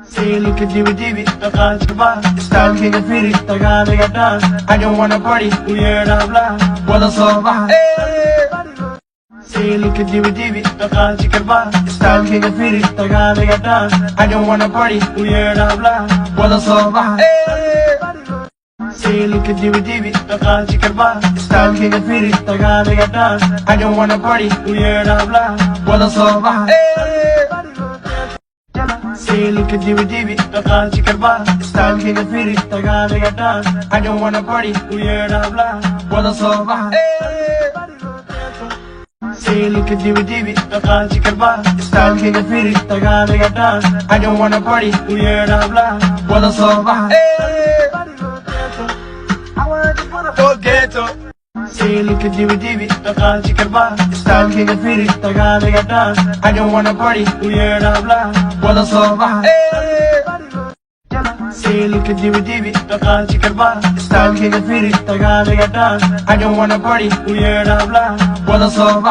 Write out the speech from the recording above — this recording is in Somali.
Say look at divi, Takashaba, style king of Firi, Tagada dance. I don't wanna party, we hear the blah, what a song. Say look at divi, Takashaba, style king of Firi, Tagada dance. I don't wanna party, we hear the blah, what a song. Say look at divi, Takashaba, style king of Firi, Tagada dance. I don't wanna party, we hear the blah, what a song. Say look at divi, Takashaba, style king of Firi, Tagada dance. I don't wanna party, we hear the blah, what a song. Say look at divi, Takashaba, style king of Firi, Tagada dance. I don't wanna party, we hear the blah, what a song. Forget it. Say look at divi, Takashaba, style king of Firi, Tagada dance. I don't wanna party, we hear the blah, what a song. Say look at divi, Takashaba, style king of Firi, Tagada dance. I don't wanna party, we hear the blah, what a song.